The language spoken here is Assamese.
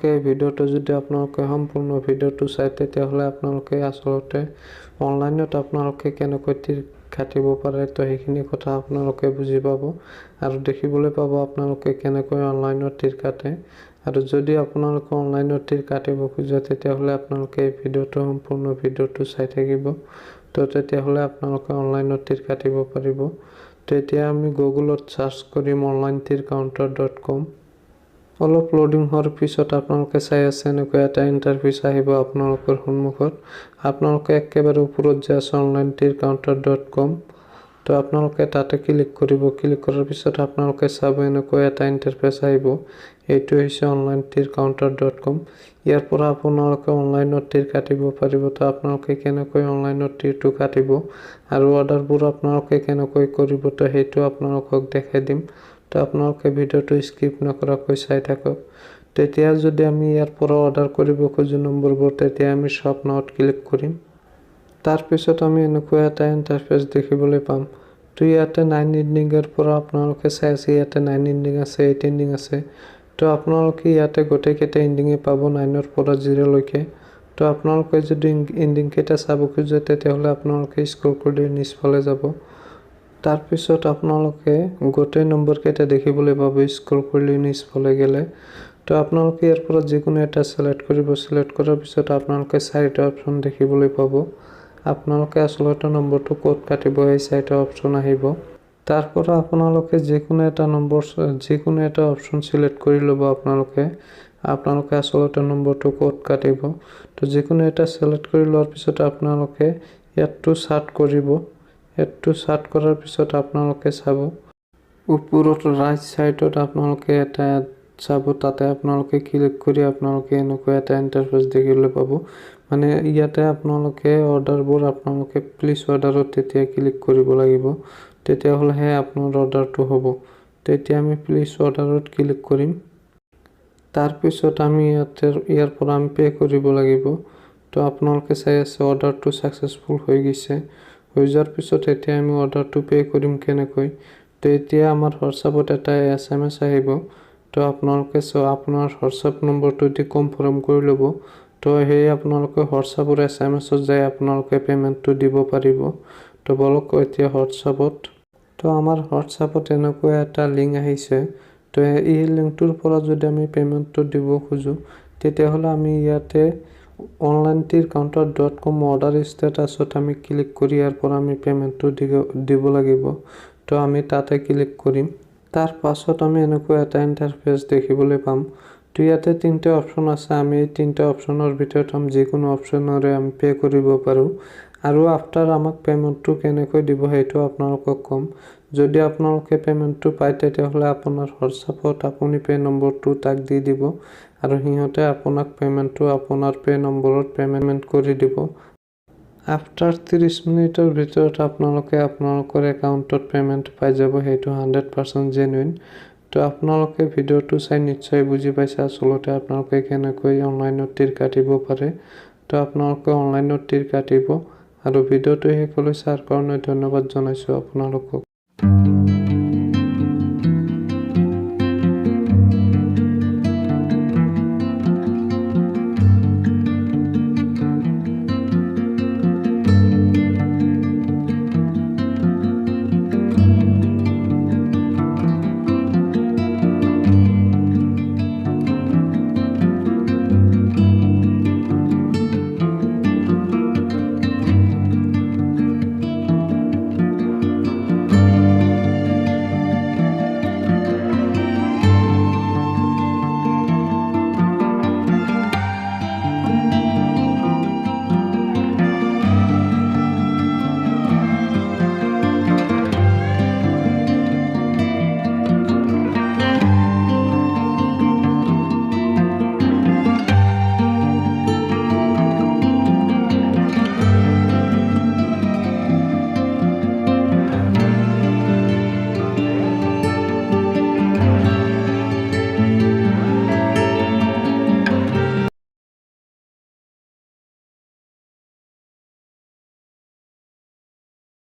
আপোনালোকে এই ভিডিঅ'টো যদি আপোনালোকে সম্পূৰ্ণ ভিডিঅ'টো চাই তেতিয়াহ'লে আপোনালোকে আচলতে অনলাইনত আপোনালোকে কেনেকৈ তীৰ কাটিব পাৰে তো সেইখিনি কথা আপোনালোকে বুজি পাব আৰু দেখিবলৈ পাব আপোনালোকে কেনেকৈ অনলাইনত তীৰ কাটে আৰু যদি আপোনালোকে অনলাইনত তীৰ কাটিব খোজে তেতিয়াহ'লে আপোনালোকে এই ভিডিঅ'টো সম্পূৰ্ণ ভিডিঅ'টো চাই থাকিব তো তেতিয়াহ'লে আপোনালোকে অনলাইনত তীৰ কাটিব পাৰিব। তো এতিয়া আমি গুগলত সাৰ্চ কৰিম onlinetircounter.com। অলপ লোডিং হোৱাৰ পিছত আপোনালোকে চাই আছে এনেকৈ এটা ইণ্টাৰফেচ আহিব আপোনালোকৰ সন্মুখত। আপোনালোকে একেবাৰে ওপৰত যে আছে onlinetircounter.com তো আপোনালোকে তাতে ক্লিক কৰিব। ক্লিক কৰাৰ পিছত আপোনালোকে চাব এনেকৈ এটা ইণ্টাৰফেচ আহিব। এইটো হৈছে onlinetircounter.com। ইয়াৰ পৰা আপোনালোকে অনলাইনত তীৰ কাটিব পাৰিব। তো আপোনালোকে কেনেকৈ অনলাইনত তীৰটো কাটিব আৰু অৰ্ডাৰবোৰ আপোনালোকে কেনেকৈ কৰিব তো সেইটো আপোনালোকক দেখাই দিম। তো আপোনালোকে ভিডিঅ'টো স্কিপ নকৰাকৈ চাই থাকক। তেতিয়া যদি আমি ইয়াৰ পৰা অৰ্ডাৰ কৰিব খোজো নম্বৰবোৰ তেতিয়া আমি শ্বপ নাওত ক্লিক কৰিম। তাৰ পিছত আমি এনেকৈ এটা ইণ্টাৰফেচ দেখিবলৈ পাম। তো ইয়াতে 9 ইণ্ডিঙৰ পৰা আপোনালোকে চাই আছে ইয়াতে 9 ইণ্ডিং আছে 8 ইণ্ডিং আছে। তো আপোনালোকে ইয়াতে গোটেইকেইটা ইণ্ডিঙে পাব 9ৰ পৰা 0 লৈকে। তো আপোনালোকে যদি ইণ্ডিং কেইটা চাব খোজে তেতিয়াহ'লে আপোনালোকে স্ক্ৰল কৰি নিচফালে যাব। তাৰ পিছত আপোনালোকে গোটেই নম্বৰ কেইটা দেখিবলৈ পাব স্ক্ৰল কৰি নিচফালে গ'লে। তো আপোনালোকে ইয়াৰ পৰা যিকোনো এটা সিলেক্ট কৰিব। সিলেক্ট কৰাৰ পিছত আপোনালোকে 4টা অপচন দেখিবলৈ পাব। আপোনালোকে আচলতে নম্বৰটো ক'ত কাটিব এই 4টা অপচন আহিব। তাৰ পৰা আপোনালোকে যিকোনো এটা অপচন সিলেক্ট কৰি ল'ব। আপোনালোকে আচলতে নম্বৰটো ক'ত কাটিব। তো যিকোনো এটা সিলেক্ট কৰি লোৱাৰ পিছত আপোনালোকে ইয়াতটো চাৰ্ট কৰিব। ইয়াতটো চাৰ্ট কৰাৰ পিছত আপোনালোকে চাব ওপৰত ৰাইট সাইডত আপোনালোকে এটা চাব তাতে আপোনালোকে ক্লিক কৰি আপোনালোকে এনেকৈ এটা ইণ্টাৰফেচ দেখিবলৈ পাব। মানে ইয়াতে আপোনালোকে অৰ্ডাৰবোৰ আপোনালোকে প্লিজ অৰ্ডাৰত তেতিয়া ক্লিক কৰিব লাগিব। তেতিয়াহ'লেহে আপোনাৰ অৰ্ডাৰটো হ'ব। তেতিয়া আমি প্লিজ অৰ্ডাৰত ক্লিক কৰিম। তাৰ পিছত আমি ইয়াৰ পৰা আমি পে কৰিব লাগিব। তো আপোনালোকে চাই আছে অৰ্ডাৰটো সাকসেসফুল হৈ গৈছে। হৈ যোৱাৰ পিছত এতিয়া আমি অৰ্ডাৰটো পে কৰিম কেনেকৈ। তো এতিয়া আমাৰ হোৱাটছআপত এটা SMS আহিব। তো আপোনালোকে আপোনাৰ হোৱাটছআপ নম্বৰটো দি কনফাৰ্ম কৰি ল'ব। তো সেই আপোনালোকে হোৱাটছআপৰ SMS-ত যাই আপোনালোকে পেমেণ্টটো দিব পাৰিব। তো বলক এতিয়া হোৱাটছআপত। তো আমাৰ হোৱাটছআপত এনেকৈ এটা লিংক আহিছে। তো এই লিংকটোৰ পৰা যদি আমি পেমেণ্টটো দিব খোজো তেতিয়াহ'লে আমি ইয়াতে onlinetircounter.com অৰ্ডাৰ ষ্টেটাছত আমি ক্লিক কৰি ইয়াৰ পৰা আমি পেমেণ্টটো দিব লাগিব। তো আমি তাতে ক্লিক কৰিম। তাৰ পাছত আমি এনেকৈ এটা ইণ্টাৰফেচ দেখিবলৈ পাম। তো ইয়াতে 3টা অপচন আছে। আমি এই 3টা অপচনৰ ভিতৰত যিকোনো অপচনৰে আমি পে কৰিব পাৰোঁ আৰু আফটাৰ আমাক পেমেণ্টটো কেনেকৈ দিব সেইটো আপোনালোকক ক'ম। যদি আপোনালোকে পেমেণ্টটো পায় তেতিয়াহ'লে আপোনাৰ হোৱাটছআপত আপুনি পে নম্বৰটো তাক দি দিব আৰু সিহঁতে আপোনাক পেমেণ্টটো আপোনাৰ পে নম্বৰত পেমেণ্ট কৰি দিব। আফটাৰ 30 মিনিটৰ ভিতৰত আপোনালোকৰ একাউণ্টত পেমেণ্ট পাই যাব। সেইটো 100% জেনুইন। তো আপোনালোকে ভিডিঅ'টো চাই নিশ্চয় বুজি পাইছে আচলতে আপোনালোকে কেনেকৈ অনলাইনত তীৰ কাটিব পাৰে। তো আপোনালোকে অনলাইনত তীৰ কাটিব আৰু ভিডিঅ'টো শেষলৈ চোৱাৰ কাৰণে ধন্যবাদ জনাইছোঁ আপোনালোকক।